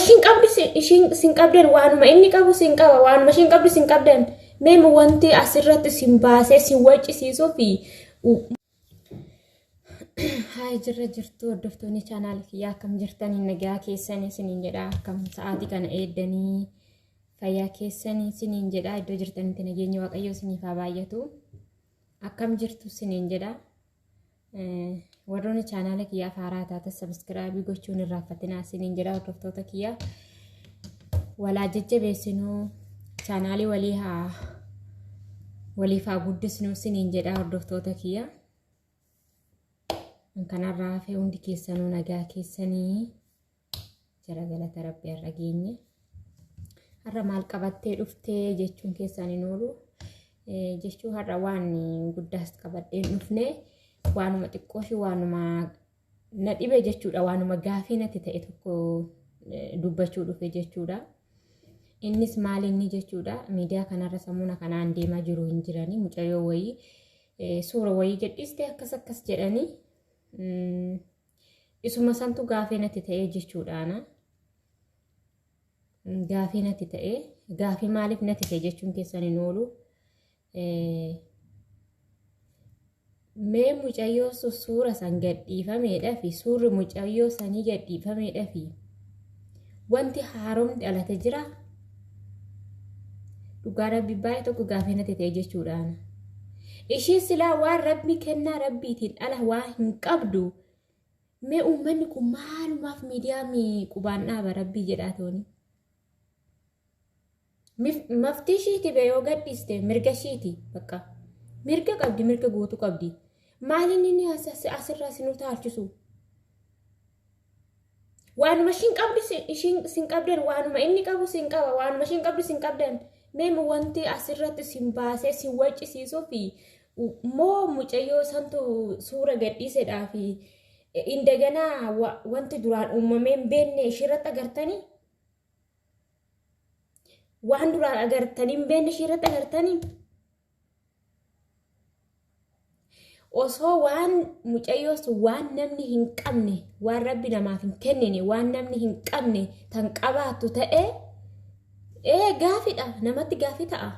shin qabdi sin qabdan waanuma inni qabu sin qaba waanuma shin qabdi sin qabdan meemu wanti asirratti sin baasee sin waccisiisuu fi Hai jirtu hordoftoonni channel kiyyaa akkam jirtanii nagaa keessanii isiniin jedha akkam sa'aatii kana eeddanii fayyaa keessanii isiniin jedha iddoo jirtanitti nageenya waaqayyoo isiniif haa baay'atu akkam jirtu isiniin jedha warroonni channel kiyyaa haaraa taate subscribe gochuun irraanfatinaa isiniin jedha hordoftoota kiyyaa walaa jajjabeessinuu channelii waliif haa guddisnuu isiniin jedha hordoftoota kiyyaa kanarraa fi hundi keessanuu nagaa keessanii jara galata rabbii irra geenye har'a maal qabattee dhuftee jechuun keessaniin oolu jechuun har'a waan guddaas qabadhee dhufne waanuma xiqqoo fi waanuma na dhibe jechuudha waanuma gaafii natti ta'e tokko dubbachuu dhufe jechuudha innis maal inni jechuudha miidiyaa kanarra sammuna kanaan deemaa jiru hin jiranii mucayyoo wayii suura wayii gadhiiste akkas jedhanii isuma santu gaafii natti ta'e jechuudhaana gaafii natti ta'e gaafii maaliif natti ta'e jechuun keessaniin oolu mee mucayyoo suura san gadhiifameedha fi suurri mucayyoo sanii gadhiifameedha fi wanti haaromni dhalate jira dhugaa rabbii baay'ee tokko gaafii natti ta'e jechuudhaana ishii silaa waan rabbi kennaa rabbiitiin ala waan hin qabdu mee uummanni kun maalumaaf miidiyaa qubaan dhaaba rabbii jedhaa tooni maftii shiiti bee yoo gadhiiste mirga shiiti bakka mirga qabdi mirga guutuu qabdi maaliin inni asirraa sinuu taalchisu waanuma shin qabdi sin qabdan waanuma inni qabu sin qaba waanuma shin qabdi sin qabdan meemu wanti asirratti sin baasee sin waccisiisuu fi moo mucayyoo santu suura gadhiisedhaa fi indaganaa wanti duraan uumameen beenne ishirratti agartanii waan duraan agartanii beenne ishirratti agartanii osoo waan mucayyoos waan namni hin qabne waan rabbi namaaf hin kennine waan namni hin qabne tan qabaattu ta'e gaafidha namatti gaafii ta'a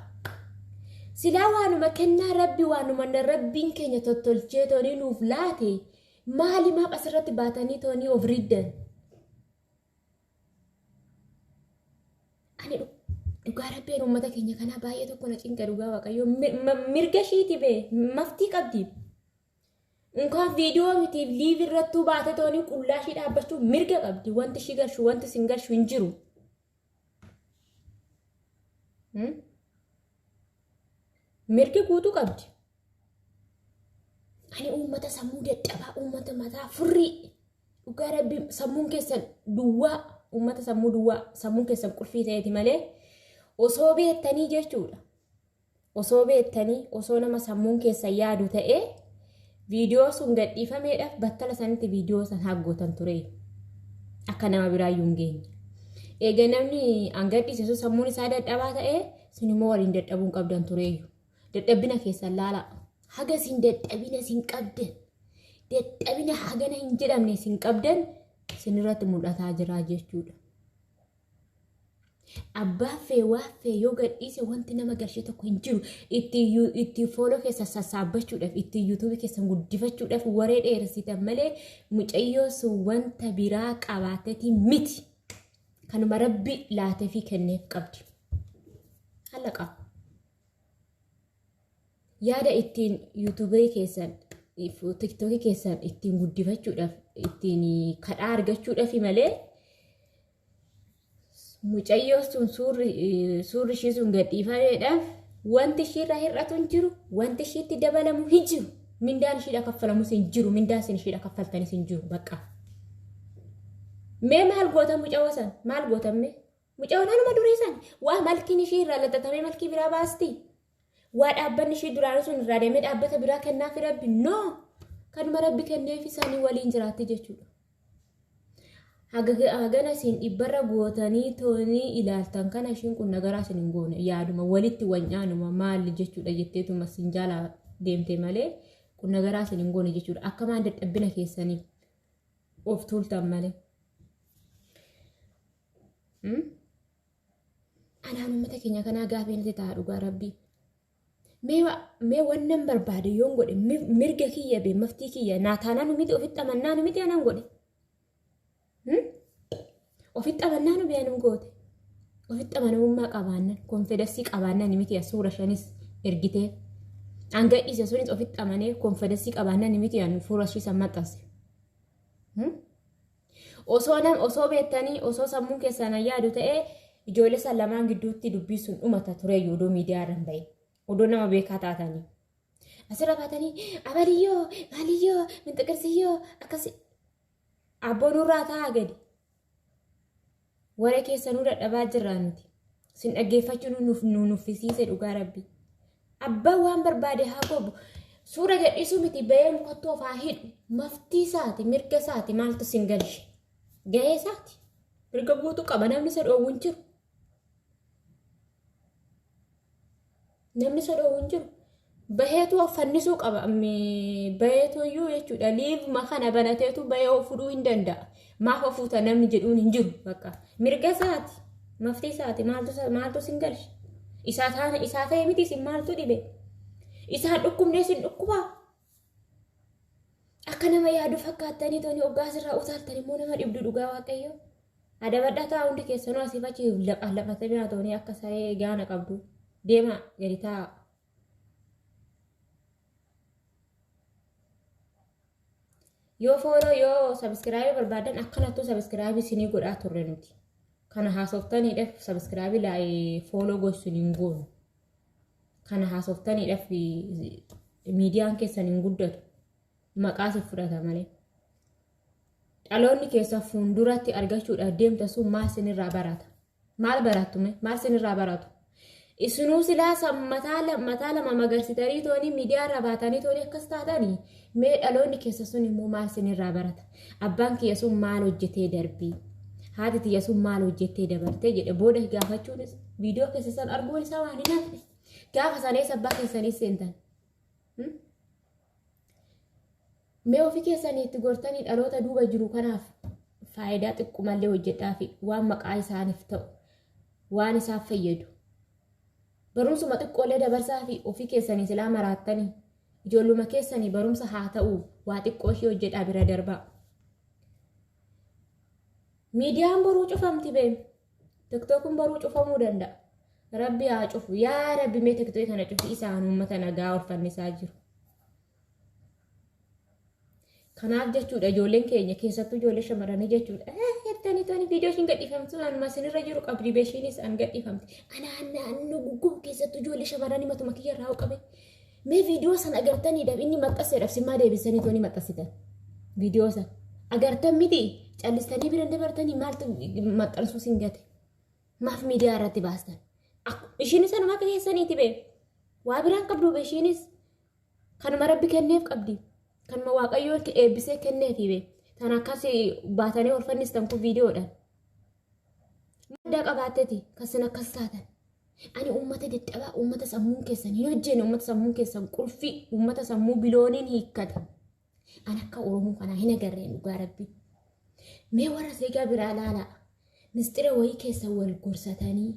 silaa waanuma kennaa rabbi waanuma rabbiin keenya tottolchee toonii nuuf laate maali maaf asirratti baatanii toonii of riddan ani dhugaa rabbiin uummata keenya kanaa baay'ee tokko na cinqa dhugaa waaqayyoo mirga shiiti bee maftii qabdi inkaan viidiyoo mitiif liiv irrattuu baate toonii qullaa shii dhaabbachuu mirga qabdi wanti shi galchu wanti sin galchu hin jiru mirga guutuu qabdi ani uummata sammuu dadhabaa uummata mataa furrii dhugaa rabbii sammuun keessan duwwaa uummata sammuu duwwaa sammuun keessan qulfii ta'eeti malee osoo beektanii jechuudha osoo beektanii osoo nama sammuun keessan yaadu ta'ee viidiyoo sun gadhiifameedhaaf battala sanitti viidiyoo san haggootan ture akka nama biraayyuu hin geenye eega namni angadhiise sammuun isaa dadhabaa ta'ee sinimmoo waliin dadhabuun qabdan tureeyyu dadhabina keessan laala haga sin dadhabina sin qabdan dadhabina hagana hin jedhamne sin qabdan sinirratti mul'ataa jira jechuudha abbaaffee waaffee yoo gadhiise wanti nama galchee tokko hin jiru itti fooloo keessa sassaabachuudhaaf itti yuutuubii keessan guddifachuudhaaf waree dheeressitan malee mucayyoo sun wanta biraa qabaateeti miti kanuma rabbi laatee fi kenneef qabdi halaqa yaada ittiin yuutuubii keessan tiktokii keessan ittiin guddifachuudhaaf ittiin kadhaa argachuudhaaf malee mucayyoo sun suurri ishii sun gadhiifameedhaaf wanti ishiirraa hir'atu hin jiru wanti ishiitti dabalamu hin jiru mindaan ishiidha kaffalamus hin jiru mindaan isin ishiidha kaffaltanis hin jiru bakka mee maal goota mucayyoo san maal gootamme mucayyoon anuma durii san waa malkiin ishii irraa laxatamee malkii biraa baasti waa dhaabbanni ishii duraan sun irraa deemee dhaabbata biraa kennaafi rabbi no kanuma rabbi kenneef isaanii waliin jiraatti jechuudha hagana isin dhibbarra gootanii toonii ilaaltan kana ishiin kun nagaraa isin hin goone yaaduma walitti wanyaanuma maali jechuudha jetteetuma isin jaalaa deemte malee kun nagaraa isin hin goone jechuudha akkamaan dadhabbina keessaniif of tuultan malee Anaan uummata keenya kanaa gaafii natti ta'a dhugaa rabbii. Mee wannan barbaade yoon godhe mirga kiyya bee maftii kiyya naataanaa numiti ofitti amannaa numiti anaan godhe. Ofitti amannaa nu beeyanum goote. Ofitti amanamummaa qabaannan konfedasii qabaannan nimiti suura 5 ergitee. Hanga dhiise sunis ofitti amanee konfedasii qabaannan nimiti suura 5 maxxanse. Osoo beektanii osoo sammuun keessaan yaadu ta'ee ijoollee san lamaan gidduutti dubbii sun dhumata ture yoodoo miidiyaa irraan bahe. Odoo nama beekaa taatanii. Asirra baatanii abaliyyoo, maaliyyoo, minxiqirsiyyoo akkasi abboon irraa taa'aa gadi. Warra keessanuu dadhabaa jirraa nuti. Sin dhaggeeffachuun nu nuffisiise dhugaa rabbi. Abbaan waan barbaade haa gobu. Suura gadhiisuu miti bahee mukattoo faa hidhu. Maftii isaati, mirga isaati maaltu sin galche. Gahee isaati. Mirga guutuu qaba namni isa dhoowwu hin jiru. Namni isa dhoowwu hin jiru. Baheetu fannisuu qaba. Baheetu iyyuu jechuudha. Liivuma kana banateetu bahee of fudhuu hin danda'a. Maaf ofuuta namni jedhuun hin jiru. Mirga isaati. Maftii isaati maaltu sin galche. Isaa ta'e miti sin maaltu dhibe. Isaan dhukkubnee sin dhukkubaa. Akka nama yaadu fakkaattanii tooni hoggaa asirraa utaaltan immoo nama dhibdu dhugaa waaqayyo. Adabadhaa ta'a hundi keessanuu asiif achi lafatamee haa tooni akka saree gaana qabdu. Deema gadi taa'a. Yoo fooloo yoo sabiskiraaybii barbaadan akkanattuu sabiskiraaybii isinii godhaa turre nuti. Kana haasoftaniidhaaf sabiskiraaybii laayee fooloo gochuun hin goonu. Kana haasoftaniidhaaf miidiyaan keessan hin guddatu. Maqaa si fudhata malee. Dhaloonni keessa fuulduratti argachuudhaaf deemta sun maal sinirraa barata? Maal barattume? Maal sinirraa baratu? Isinuu silaa mataa lama magarsitanii tooni miidiyaa irraa baatanii tooni akkas taatanii mee dhaloonni keessa sun immoo maal sinirraa barata? Abbaan kiyya sun maal hojjetee darbii? Haati tiyya sun maal hojjettee dabartee jedhe booda gaafachuunis viidiyoo keessa san arguun isaa waan hin hafne. Gaafa sanees abbaa keessaniis seentan. Mee ofii keessaniitti gortanii dhaloota duuba jiru kanaaf faayidaa xiqqoomallee hojjedhaa fi waan maqaa isaaniif ta'u waan isaaf fayyadu. Barumsuma xiqqoolee dabarsaa fi ofii keessanii silaa maraattanii ijoolluma keessanii barumsa haa ta'u waa xiqqoo ishee hojjedhaa bira darbaa. Miidiyaan boruu cufamti beem. Tiktookuun boruu cufamuu danda'a. Rabbi haa cufu. Yaa Rabbi mee tiktooki kana cufi isaan uummata nagaa olfannisaa jiru. Kanaaf jechuudha ijoolleen keenya keessattuu ijoollee shamarranii jechuudha. Heddanii tooni viidiyoo ishiin gadhiifamtu amma sinirra jiru qabdi beeshiinis an gadhiifamti. Naannoo gugguu keessattuu ijoollee shamarranii matuma kiyya irraa qabe. Mee viidiyoo sana agartaniidhaaf inni maxxanseedhaaf simmaa deebisanii tooni maxxansitan. Viidiyoo sana agartan miti callistanii bira dabartanii maaltu maxxansuu sin gate. Maaf miidiyaa irratti baastan. Ishiinis sanuma akka keessaniiti bee. Waa biraan qabdu beeshiinis kanuma Rabbi kenneef qabdi. Kanuma waaqayyoo eebbisee kenneefi bee. Tan akkas baatanii olfannistan kun viidiyoodhaan. Maddaa qabaatteeti kasin akkas taatan. Ani uummata dadhabaa uummata sammuun keessan hin hojjenne uummata sammuun keessan qulfii uummata sammuu bilooniin hiikkata. An akka Oromoo kanaa hin agarreen dhugaa Rabbi. Mee warra seegaa biraa ilaalaa. Mistira wayii keessa wal gorsatanii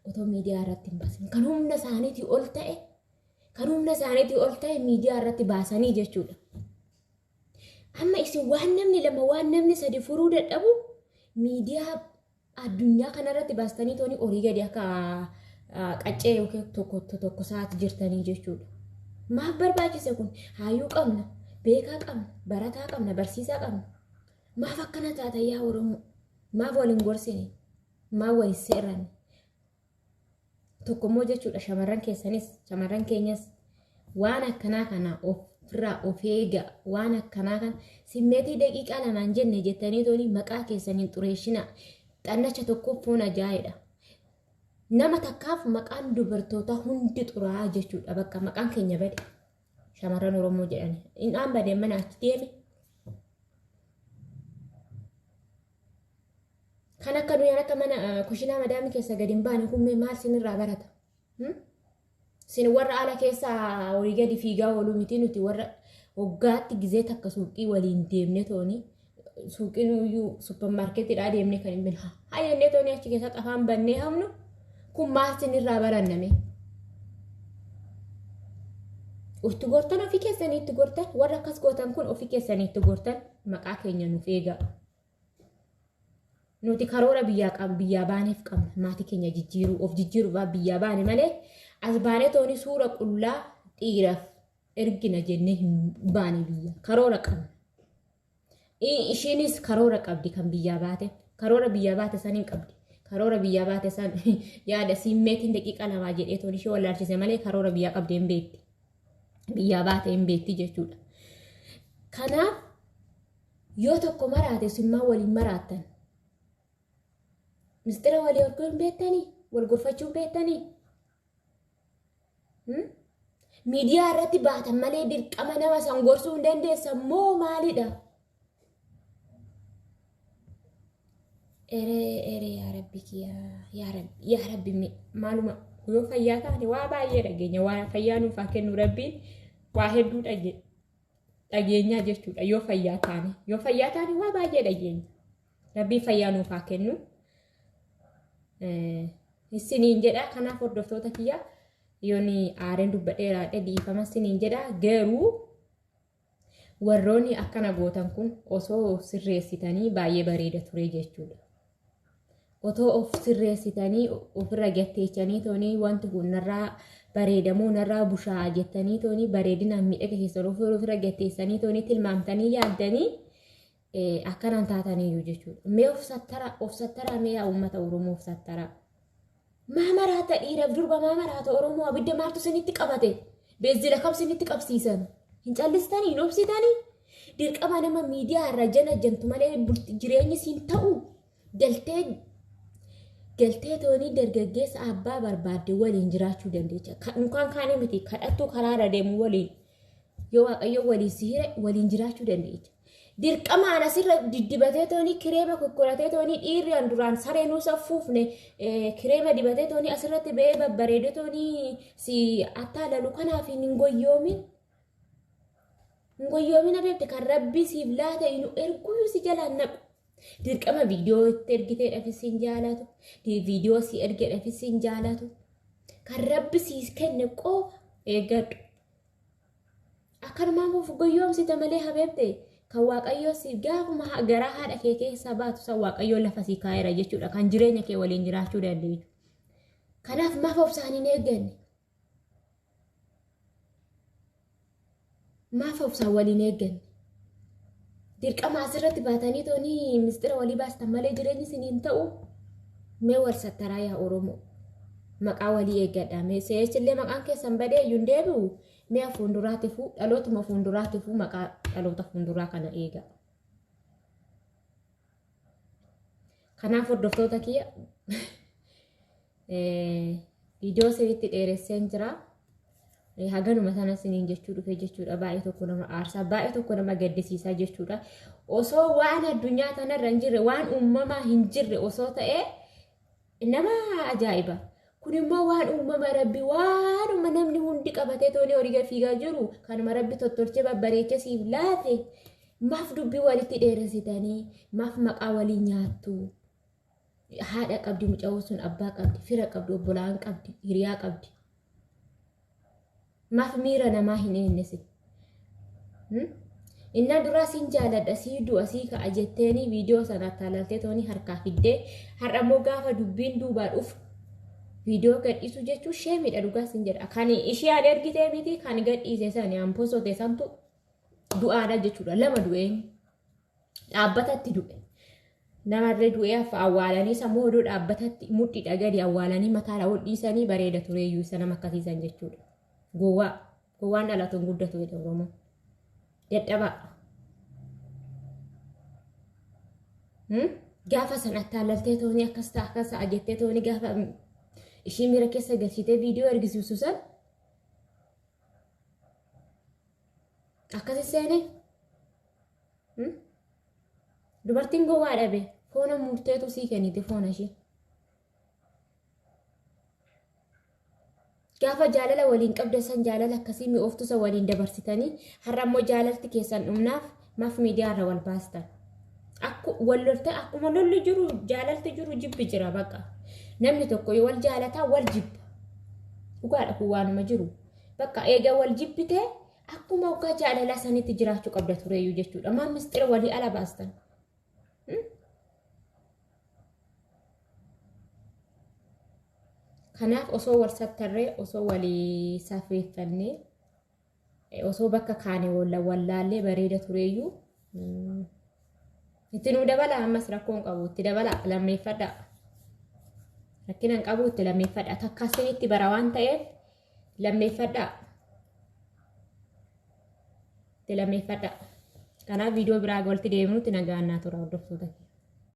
otoo miidiyaa irratti hin baasin. Kan humna isaaniitii ol ta'e miidiyaa irratti baasanii jechuudha. Amma isin waan namni lama waan namni sadi furuu dadhabu miidiyaa addunyaa kanarratti baastanii tooni horii gadi akka qaccee yookiin tokko sa'aati jirtanii jechuudha. Maaf barbaachise kun? Hayyuu qabna, beekaa qabna, barataa qabna, barsiisaa qabna. Maaf akkana taata yaa Oromoo? Maaf waliin gorsine? Maaf waliin seerranne? Tokkommoo jechuudha shamarran keessanis shamarran keenyas waan akkanaa kana ofirraa of eega waan akkanaa kan simmeetii daqiiqaa lamaan jenne jettanii tooni maqaa keessaniin xureeshina xannacha tokkoof foon ajaa'idha. Nama takkaaf maqaan dubartoota hundi xuraa jechuudha bakka maqaan keenya bade shamarran Oromoo jedhani. Innaan badee mana achi deeme. Kan akka nuyi akka mana kushinaa madaamii keessa gadi hin baane kun maal sinirraa barata? Sin warra ala keessa horii gadi fiigaa ooluu miti nuti warra waggaatti gizee takka suuqii waliin deemne tooni suuqiin iyyuu suppermaarketiidhaa deemnee kan hin binha. Hayyannee tooni achi keessatti afaan bannee hamnu kun maal sinirraa baranname? Itti gortan ofii keessanii itti gortan warra akkas gootan kun ofii keessanii itti gortan maqaa keenya nuuf eegaa. Nuti karoora biyyaa baaneef qabna maatii keenya jijjiiruu of jijjiiruuf biyyaa baane malee as baanee tooni suura qullaa dhiiraaf ergina jennee hin baane biyya karoora qabna. Ishiinis karoora qabdi kan biyyaa baate karoora biyyaa baate san hin qabdi. Karoora biyyaa baate san yaada simmeetiin daqiiqa lamaa jedhee tooni ishee wallaalchise malee karoora biyyaa qabdi hin beekti. Biyyaa baate hin beekti jechuudha. Kanaaf yoo tokko maraate simmaa waliin maraattan. Mistira walii arguu hin beektanii? Wal gorfachuu hin beektanii? Miidiyaa irratti baatan malee dirqama nama san gorsuu hin dandeessan moo maalidha? Ere yaa rabbi yaa rabbi maaluma yoo fayyaa taane waa baay'ee dhageenya waa fayyaa nuuf haa kennu rabbiin waa hedduu dhageenyaa jechuudha yoo fayyaa taane waa baay'ee dhageenya rabbiin fayyaa nuuf haa kennu. Isiniin jedha kanaaf hordoftoota kiyya yooni aareen dubbadheeraadha dhiifama isiniin jedha garuu warroonni akkana gootan kun osoo sirreessitanii baay'ee bareeda ture jechuudha. Otoo of sirreessitanii ofirra gatteechanii toonii wanti kun narraa bareedamuu narraa bushaa jettanii toonii bareedinaan miidhaga keessan ofirra gatteessanii toonii tilmaamtanii yaaddanii akkanaan taataniiru jechuudha. Mee of sattara mee yaa uummata Oromoo of sattara. Maa maraata dhiiraaf durba maa maraata Oromoo abidda maaltu sinitti qabate? Beezila kam sinitti qabsiisan? Hin callistanii hin obsitanii? Dirqama nama miidiyaa irra jantu malee jireenyi siin ta'u galtee toonii dargaggeessa abbaa barbaadde waliin jiraachuu dandeecha. Mukaan kaanii miti kadhattuu karaarra deemu waliin yoo waaqayyo waliin sihire waliin jiraachuu dandeecha. Dirqamaan asirra diddibatee toonii kireema kokkoratee toonii dhiirri duraan sareenuu saffuufne kireema dibatee toonii asirratti ba'ee babbareedee toonii si attaalalu kanaaf hin goyyoomin. Hin goyyoomin abeebte kan rabbi siif laata inu erguu si jalaan naqu. Dirqama viidiyoo itti ergitee dhafis hin jaalatu. Viidiyoo si erge dhafis hin jaalatu. Kan rabbi siif kenne qofa eeggadhu. Akkanumaan of goyyoomsite malee habeebte kan waaqayyoo siif gaafuma garaa haadha kee keessaa baatu san waaqayyoo lafa sii kaa'eera jechuudha. Kan jireenya kee waliin jiraachuu dandeessu. Kanaaf maaf obsaan hin eegganne? Maaf obsaan waliin eegganne? Dirqama asirratti baatanii toonii mistira walii baastan malee jireenyi isiniin ta'u mee wal sattaraa yaa Oromoo. Maqaa walii eeggadha. Mee seechillee maqaan keessan badee iyyuu hin deebi'u. Mee fuulduraatiifuu dhalootuma fuulduraatiifuu maqaa dhaloota fuulduraa kana eega. Kanaaf hordoftoota kiyya viidiyoo sirriitti dheeresseen jira. Haganuma sana siniin jechuu dhufe jechuudha. Baay'ee tokko nama aarsaa baay'ee tokko nama gaddisiisaa jechuudha. Osoo waan addunyaa kanarra hin jirre waan uumamaa hin jirre osoo ta'ee nama ajaa'iba. Kun immoo waan uumama rabbi waanuma namni hundi qabatee toonii horii fiigaa jiru kanuma rabbi tottolchee babbareechee siif laate maaf dubbii walitti dheeressitanii maaf maqaa walii nyaattu. Haadha qabdi mucawoo sun abbaa qabdi fira qabdi obbolaan qabdi hiriyaa qabdi. Maaf miira namaa hin eennesi. Inna duraa siin jaaladha sii du'a sii ka'a jetteeni viidiyoo sana taalaltee toonii harkaa fiddee har'a immoo gaafa dubbiin duubaa dhufu viidiyoo gadhiisu jechuun sheemidha dhugaa siin jedha. Kan ishee aan ergitee miti kan gadhiise sani aan posote santu du'aadha jechuudha. Lama du'een dhaabbatatti du'e. Namarree du'ee awwaalanii sammuu oduu dhaabbatatti mudhiidha gadi awwaalanii mataadha hodhiisanii bareeda tureeyyuu isa nama akkasiisan jechuudha. Gowwaan dhalatuun guddatu jedha Oromoo. Dadhabaa. Gaafa sana taalaltee toonii akkas ta'a jettee toonii gaafa ishii miira keessa galchitee viidiyoo ergisiisu san akkasi seene dubartiin gowwaa dhabe foona murteetu sii kennite foona ishee. Gaafa jaalala waliin qabda san jaalala akkasii mi'ooftu san waliin dabarsitanii har'a immoo jaalalti keessan dhumnaaf maaf miidiyaa irra wal baastan. Akku wallolta akkuma lolli jiru jaalalti jiru jibbi jira baqa. Namni tokko yoo wal jaalataa wal jibba. Dhugaadha kun waanuma jiru. Bakka eega wal jibbite akkuma waggaa jaalalaa sanitti jiraachuu qabda tureeyyuu jechuudha. Maal mistira walii ala baastan. Kanaaf osoo wal sattarree osoo walii safeeffannee osoo bakka kaane wallaallee bareeda tureeyyuu. Itti nu dabala ammas rakkoon qabu itti dabala lammeeffadha. Rakkinaan qabu itti lammeeffadha. Takkasinitti bara waan ta'eef lammeeffadha. Itti lammeeffadha. Kanaaf viidiyoo biraa walitti deebinutti nagaan naa tura hordoftoota.